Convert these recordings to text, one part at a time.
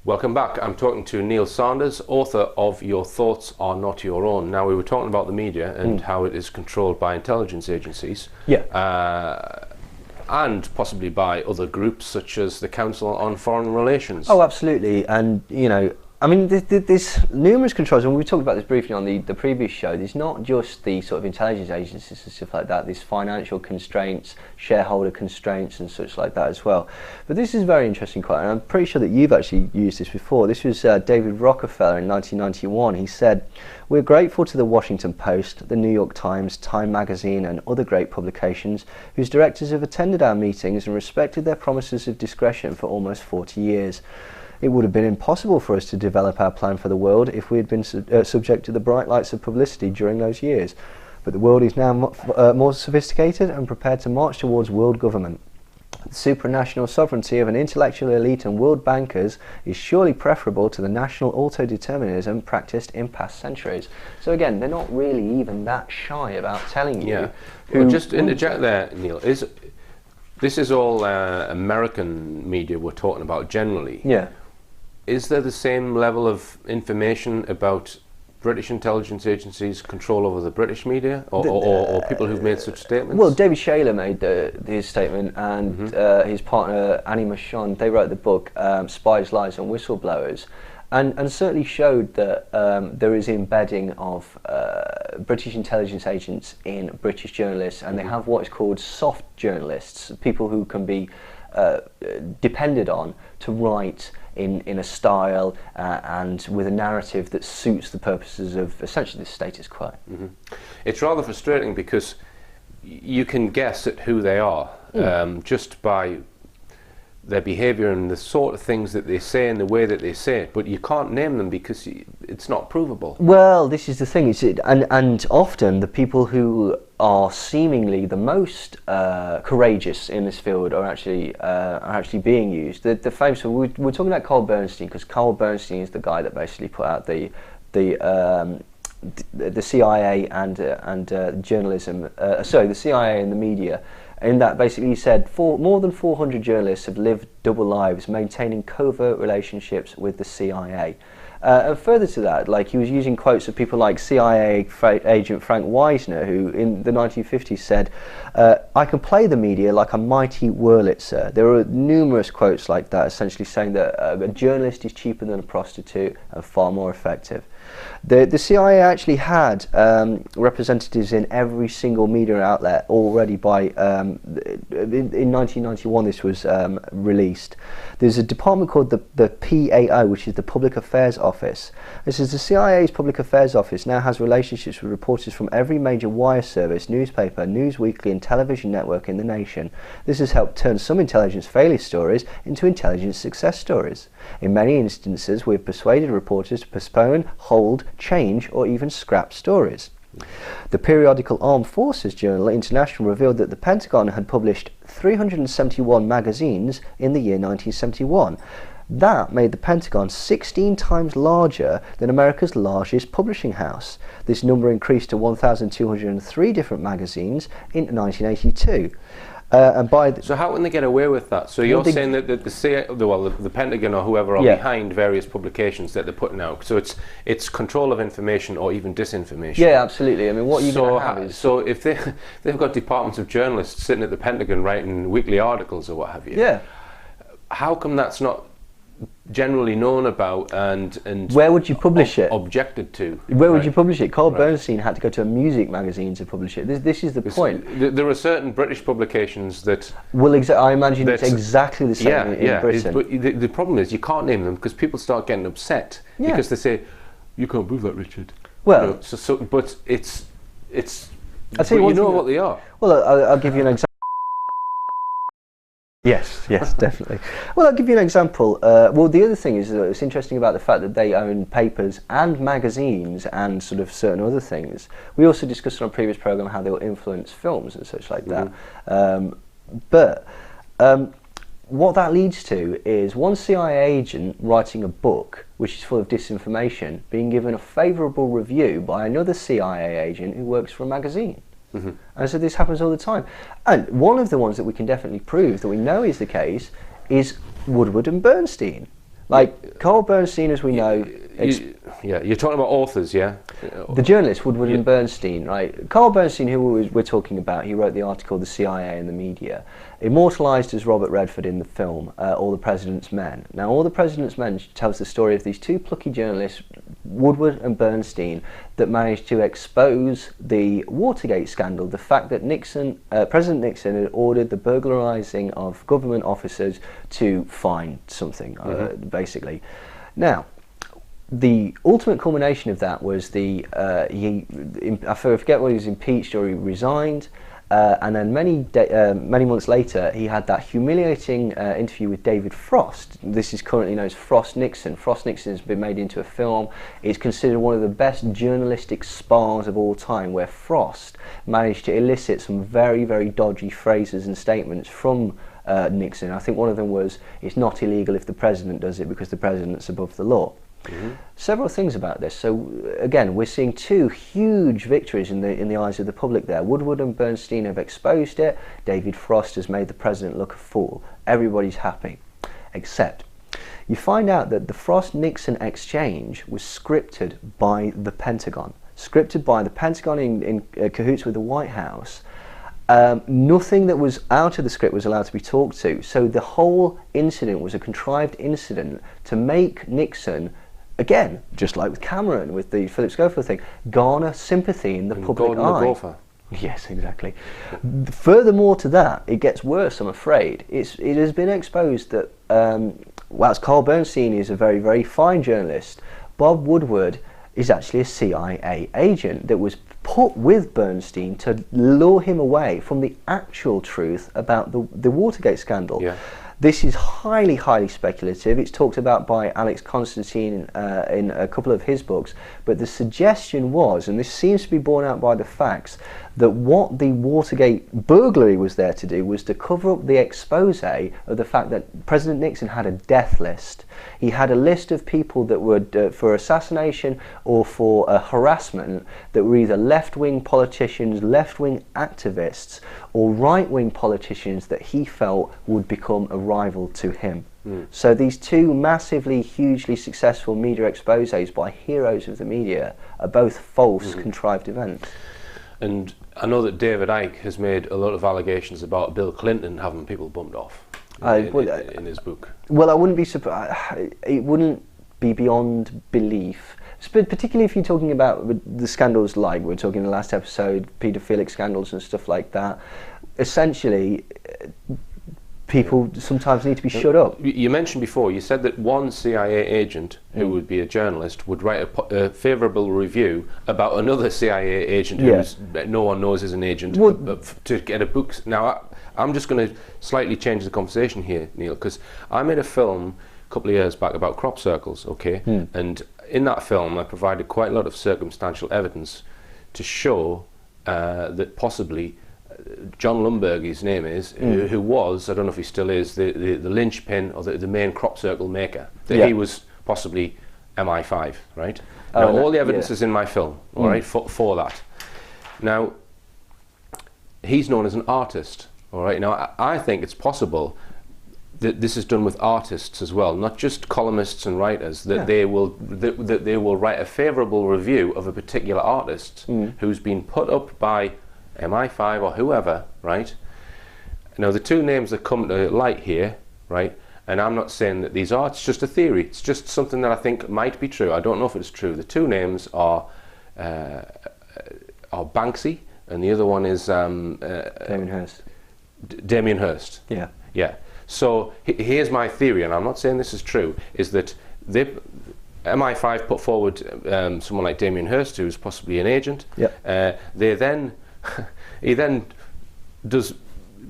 Welcome back. I'm talking to Neil Sanders, author of Your Thoughts Are Not Your Own. Now, we were talking about the media and how it is controlled by intelligence agencies. And possibly by other groups such as the Council on Foreign Relations. Oh, absolutely. And, you know, I mean, there's numerous controls, and we talked about this briefly on the previous show. There's not just the sort of intelligence agencies and stuff like that. There's financial constraints, shareholder constraints and such like that as well. But this is a very interesting quote, and I'm pretty sure that you've actually used this before. This was David Rockefeller in 1991. He said, "We're grateful to the Washington Post, the New York Times, Time Magazine and other great publications whose directors have attended our meetings and respected their promises of discretion for almost 40 years. It would have been impossible for us to develop our plan for the world if we had been subject to the bright lights of publicity during those years. But the world is now more sophisticated and prepared to march towards world government. The supranational sovereignty of an intellectual elite and world bankers is surely preferable to the national autodeterminism practiced in past centuries." So again, they're not really even that shy about telling you. Well, just interject there, Neil. This is all American media we're talking about generally. Yeah. Is there the same level of information about British intelligence agencies' control over the British media, or people who've made such statements? Well, David Shayler made his statement, and his partner Annie Machon, they wrote the book Spies, Lies and Whistleblowers, and certainly showed that there is embedding of British intelligence agents in British journalists, and they have what is called soft journalists, people who can be depended on to write in a style and with a narrative that suits the purposes of essentially the status quo. It's rather frustrating because you can guess at who they are just by their behaviour and the sort of things that they say and the way that they say it, but you can't name them because it's not provable. Well, this is the thing, and often the people who are seemingly the most courageous in this field are actually being used. The famous, we're talking about Carl Bernstein, because Carl Bernstein is the guy that basically put out the CIA and journalism. The CIA and the media. In that, basically, he said more than 400 journalists have lived double lives, maintaining covert relationships with the CIA. And further to that, like, he was using quotes of people like CIA agent Frank Wisner, who in the 1950s said, "I can play the media like a mighty Wurlitzer." There are numerous quotes like that, essentially saying that a journalist is cheaper than a prostitute and far more effective. The CIA actually had representatives in every single media outlet already by in 1991. This was released. There's a department called the PAO, which is the Public Affairs Office. This is the CIA's Public Affairs Office now has relationships with reporters from every major wire service, newspaper, news weekly and television network in the nation. This has helped turn some intelligence failure stories into intelligence success stories. In many instances, we've persuaded reporters to postpone, hold, change or even scrap stories. The periodical Armed Forces Journal International revealed that the Pentagon had published 371 magazines in the year 1971. That made the Pentagon 16 times larger than America's largest publishing house. This number increased to 1,203 different magazines in 1982. So how can they get away with that? So you're saying that the Pentagon or whoever are behind various publications that they're putting out. So it's control of information or even disinformation. Yeah, absolutely. I mean, what you're going to have is... So if they've got departments of journalists sitting at the Pentagon writing weekly articles or what have you. Yeah. How come that's not generally known about and where would you publish it? Objected to. Where would you publish it? Carl Bernstein had to go to a music magazine to publish it. This is the point. There are certain British publications that... Well, I imagine it's exactly the same in Britain. But the problem is you can't name them because people start getting upset because they say, "You can't prove that, Richard." Well, but it's. I'll tell you what they are. Well, I'll give you an example. Yes, definitely. Well, I'll give you an example. Well, the other thing is that it's interesting about the fact that they own papers and magazines and sort of certain other things. We also discussed on a previous program how they'll influence films and such like that. But what that leads to is one CIA agent writing a book which is full of disinformation being given a favourable review by another CIA agent who works for a magazine. And so this happens all the time. And one of the ones that we can definitely prove that we know is the case is Woodward and Bernstein. Like Carl Bernstein, as we know. You're talking about authors, yeah? The journalist Woodward and Bernstein, right? Carl Bernstein, who we're talking about, he wrote the article "The CIA and the Media," immortalised as Robert Redford in the film "All the President's Men." Now, "All the President's Men" tells the story of these two plucky journalists, Woodward and Bernstein, that managed to expose the Watergate scandal, the fact that President Nixon had ordered the burglarizing of government officers to find something, basically. Now, the ultimate culmination of that was I forget whether he was impeached or he resigned, and then many months later he had that humiliating interview with David Frost. This is currently known as Frost Nixon. Frost Nixon has been made into a film. It's considered one of the best journalistic spars of all time, where Frost managed to elicit some very, very dodgy phrases and statements from Nixon. I think one of them was, "It's not illegal if the president does it because the president's above the law." Several things about this. So again, we're seeing two huge victories in the eyes of the public there. Woodward and Bernstein have exposed it. David Frost has made the president look a fool. Everybody's happy. Except you find out that the Frost-Nixon exchange was scripted by the Pentagon. Scripted by the Pentagon in cahoots with the White House. Nothing that was out of the script was allowed to be talked to. So the whole incident was a contrived incident to make Nixon, again, just like with Cameron, with the Phillip Schofield thing, garner sympathy in the public eye. Yes, exactly. Furthermore to that, it gets worse, I'm afraid. It has been exposed that, whilst Carl Bernstein is a very, very fine journalist, Bob Woodward is actually a CIA agent that was put with Bernstein to lure him away from the actual truth about the Watergate scandal. Yeah. This is highly, highly speculative. It's talked about by Alex Constantine in a couple of his books, but the suggestion was, and this seems to be borne out by the facts, that what the Watergate burglary was there to do was to cover up the expose of the fact that President Nixon had a death list. He had a list of people that were for assassination or for harassment that were either left-wing politicians, left-wing activists, or right-wing politicians that he felt would become a rival to him. So these two massively, hugely successful media exposés by heroes of the media are both false, contrived events. And I know that David Icke has made a lot of allegations about Bill Clinton having people bumped off in his book. Well, I wouldn't be surprised. It wouldn't be beyond belief. Particularly if you're talking about the scandals like we were talking in the last episode, paedophilic scandals and stuff like that. Essentially, people sometimes need to be shut up. You mentioned before, you said that one CIA agent who would be a journalist would write a favourable review about another CIA agent who no one knows is an agent to get a book. Now, I'm just going to slightly change the conversation here, Neil, because I made a film a couple of years back about crop circles, okay? And in that film, I provided quite a lot of circumstantial evidence to show that possibly John Lumberg, his name is, who was, I don't know if he still is, the linchpin or the main crop circle maker, that he was possibly MI5, right? Now, all the evidence is in my film, all right, for that. Now, he's known as an artist, all right? Now, I think it's possible that this is done with artists as well, not just columnists and writers, that they will write a favourable review of a particular artist who's been put up by MI5 or whoever, right? Now the two names that come to light here, right, and I'm not saying that these are, it's just a theory, it's just something that I think might be true, I don't know if it's true. The two names are Banksy, and the other one is Damien Hirst. Damien Hirst. Yeah. Yeah. So here's my theory, and I'm not saying this is true, is that MI5 put forward someone like Damien Hirst, who's possibly an agent. Yep. He then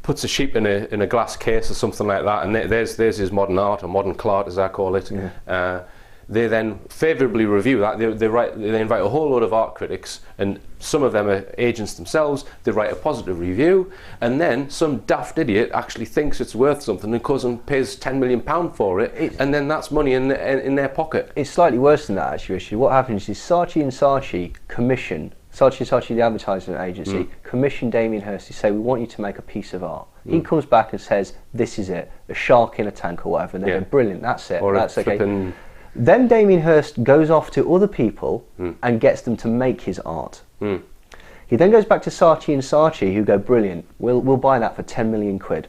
puts a sheep in a glass case or something like that, and there's his modern art, or modern clot as I call it. Yeah. They then favourably review that. They invite a whole load of art critics, and some of them are agents themselves. They write a positive review, and then some daft idiot actually thinks it's worth something and goes and pays £10 million for it, and then that's money in their pocket. It's slightly worse than that, actually. What happens is Saatchi & Saatchi commission Saatchi & Saatchi, the advertising agency, commissioned Damien Hirst to say, we want you to make a piece of art. He comes back and says, this is it, a shark in a tank or whatever, and they go, brilliant, that's it, Or that's okay. Then Damien Hirst goes off to other people and gets them to make his art. He then goes back to Saatchi & Saatchi, who go, brilliant, we'll buy that for 10 million quid.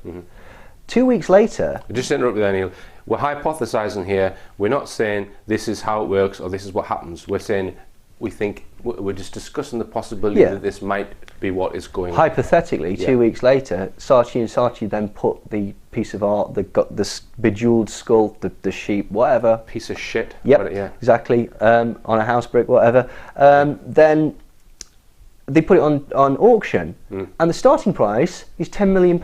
2 weeks later... Just to interrupt you there, Neil. We're hypothesising here. We're not saying this is how it works or this is what happens. We're saying we're just discussing the possibility that this might be what is going on. Hypothetically, 2 weeks later, Saatchi & Saatchi then put the piece of art, the bejeweled skull, the sheep, whatever. Piece of shit. Yep, exactly, on a house brick, whatever. Then they put it on auction, and the starting price is £10 million,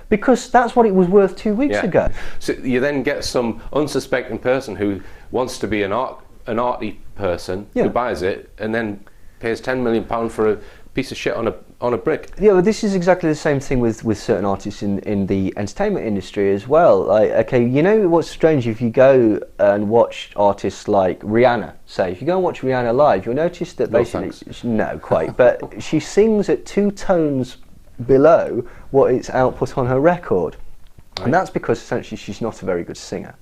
because that's what it was worth 2 weeks ago. So you then get some unsuspecting person who wants to be an arty person who buys it and then pays £10 million for a piece of shit on a brick. Yeah, but this is exactly the same thing with certain artists in the entertainment industry as well. Like, okay, you know what's strange, if you go and watch artists like Rihanna, say, if you go and watch Rihanna live, you'll notice that no, quite, but she sings at 2 tones below what is output on her record. Right. And that's because essentially she's not a very good singer.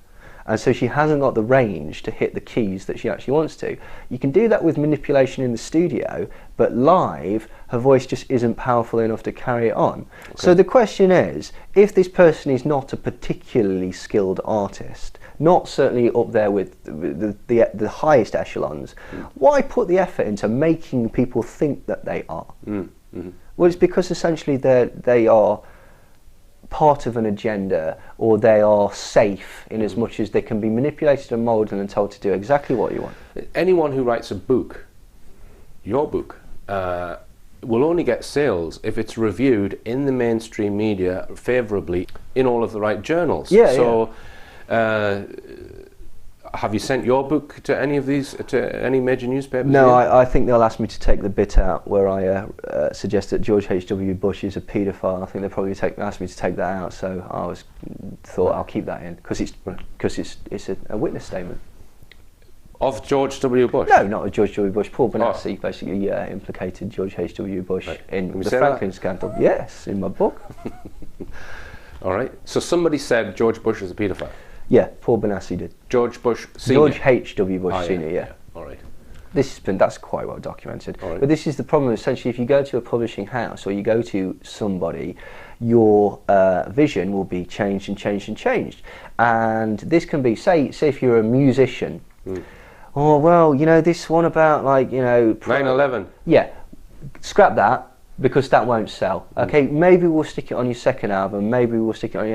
And so she hasn't got the range to hit the keys that she actually wants to. You can do that with manipulation in the studio, but live, her voice just isn't powerful enough to carry it on. Okay. So the question is, if this person is not a particularly skilled artist, not certainly up there with the highest echelons, why put the effort into making people think that they are? Well, it's because essentially they are part of an agenda, or they are safe in as much as they can be manipulated and moulded and told to do exactly what you want. Anyone who writes a book, your book, will only get sales if it's reviewed in the mainstream media favourably in all of the right journals. Have you sent your book to any of these, to any major newspapers? No, I think they'll ask me to take the bit out where I suggest that George H.W. Bush is a paedophile. I think they'll probably ask me to take that out, so I thought I'll keep that in, because it's a witness statement. Of George W. Bush? No, not of George W. Bush. Paul Benassi basically implicated George H.W. Bush in the Franklin scandal. Yes, in my book. All right, so somebody said George Bush is a paedophile? Yeah, Paul Benassi did. George Bush Senior? George H.W. Bush Senior, yeah. All right. That's quite well documented. Right. But this is the problem, essentially, if you go to a publishing house or you go to somebody, your vision will be changed and changed and changed. And this can be, say if you're a musician, oh, well, you know, this one about, like, you know... 9/11. Yeah, scrap that, because that won't sell. Okay, maybe we'll stick it on your second album, maybe we'll stick it on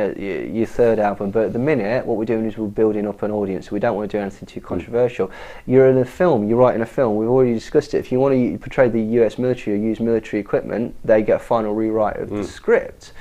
your third album, but at the minute what we're doing is we're building up an audience. We don't want to do anything too controversial. You're in a film, you're writing a film, we've already discussed it. If you want to portray the US military or use military equipment, they get a final rewrite of the script.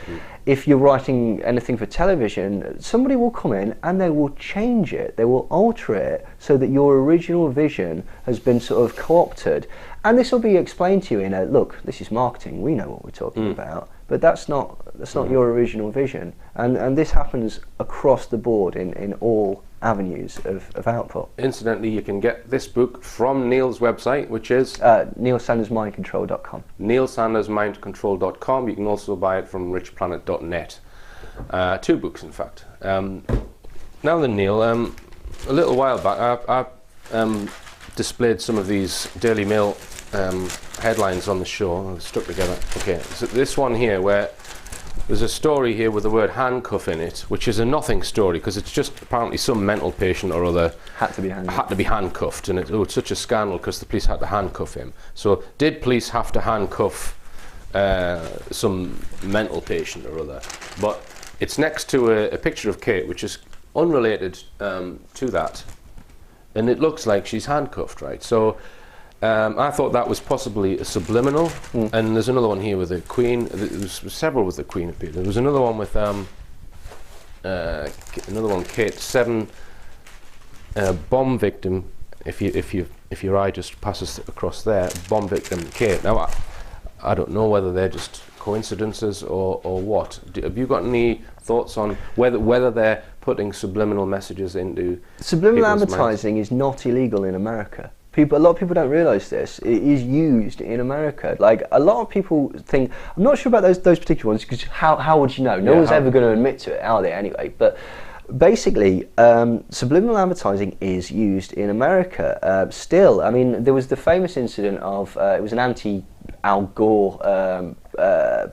If you're writing anything for television, somebody will come in and they will change it, they will alter it so that your original vision has been sort of co-opted. And this will be explained to you in a, look, this is marketing, we know what we're talking about, but that's not your original vision. And this happens across the board in all avenues of output. Incidentally, you can get this book from Neil's website, which is? neilsandersmindcontrol.com. neilsandersmindcontrol.com. You can also buy it from richplanet.net. 2 books, in fact. Now then, Neil, a little while back, I displayed some of these Daily Mail headlines on the show, stuck together. Okay, so this one here, where there's a story here with the word handcuff in it, which is a nothing story, because it's just apparently some mental patient or other had to be handcuffed, and it's such a scandal because the police had to handcuff him. So did police have to handcuff some mental patient or other? But it's next to a picture of Kate, which is unrelated to that. And it looks like she's handcuffed, right? So I thought that was possibly a subliminal. And there's another one here with the Queen. There's several with the Queen appeared. There was another one with Kate 7 bomb victim. If your eye just passes across there, bomb victim Kate. Now I don't know whether they're just coincidences or what. Have you got any thoughts on whether they're putting subliminal messages into subliminal advertising minds? Is not illegal in America. A lot of people don't realise this. It is used in America. Like, a lot of people think, I'm not sure about those particular ones, because how would you know? No one's ever going to admit to it, are they, anyway? But basically, subliminal advertising is used in America still. I mean, there was the famous incident of, it was an anti-Al Gore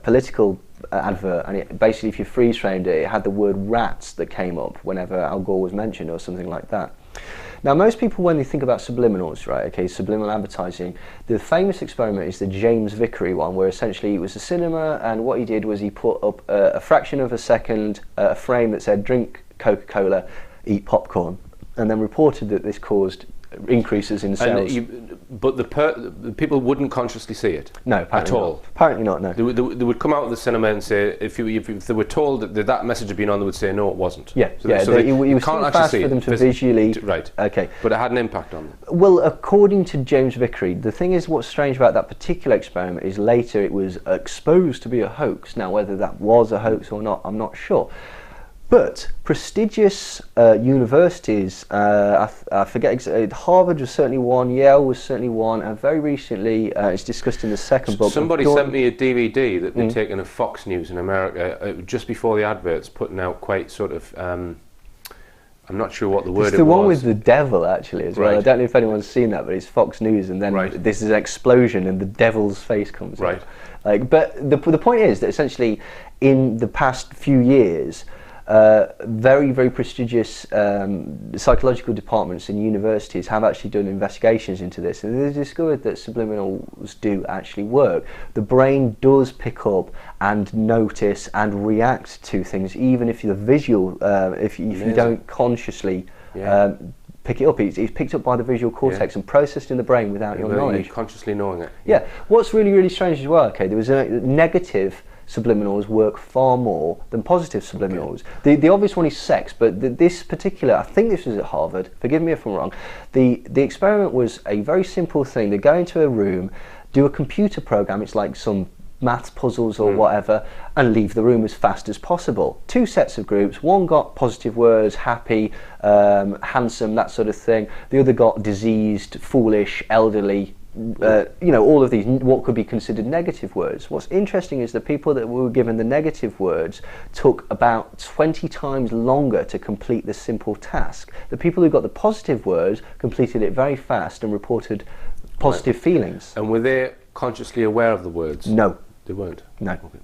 political advert, and it, basically, if you freeze framed it, it had the word rats that came up whenever Al Gore was mentioned or something like that. Now, most people, when they think about subliminals, right, okay, subliminal advertising, the famous experiment is the James Vickery one, where essentially it was a cinema, and what he did was he put up a fraction of a second, a frame that said, drink Coca-Cola, eat popcorn, and then reported that this caused increases in sales. But the people wouldn't consciously see it? No, apparently at all. Not. Apparently not, no. They would come out of the cinema and say, if they were told that message had been on, they would say, no, it wasn't. Yeah, so yeah. they It was can't too actually fast see for them it. to visually... Right. Okay. But it had an impact on them. Well, according to James Vickery, the thing is, what's strange about that particular experiment is later it was exposed to be a hoax. Now, whether that was a hoax or not, I'm not sure. But prestigious universities, I forget, Harvard was certainly one, Yale was certainly one, and very recently, it's discussed in the second book. Somebody sent me a DVD that they'd taken of Fox News in America just before the adverts, putting out quite sort of, I'm not sure what the word it was. It's the one with the devil, actually, as well. Right. I don't know if anyone's seen that, but it's Fox News, and then this is an explosion, and the devil's face comes out. Like, but the point is that essentially, in the past few years, very, very prestigious psychological departments in universities have actually done investigations into this, and they've discovered that subliminals do actually work. The brain does pick up and notice and react to things, even if the visual, if you don't consciously pick it up. It's picked up by the visual cortex and processed in the brain without your knowledge. Consciously knowing it. Yeah. What's really, really strange as well, okay, there was a negative subliminals work far more than positive subliminals. Okay. The obvious one is sex, but this particular, I think this was at Harvard, forgive me if I'm wrong, the experiment was a very simple thing. They go into a room, do a computer program, it's like some maths puzzles or whatever, and leave the room as fast as possible. Two sets of groups, one got positive words, happy, handsome, that sort of thing. The other got diseased, foolish, elderly, all of these, what could be considered negative words. What's interesting is the people that were given the negative words took about 20 times longer to complete the simple task. The people who got the positive words completed it very fast and reported positive feelings. And were they consciously aware of the words? No. They weren't? No. Okay.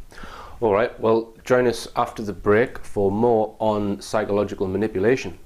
All right, well, join us after the break for more on psychological manipulation.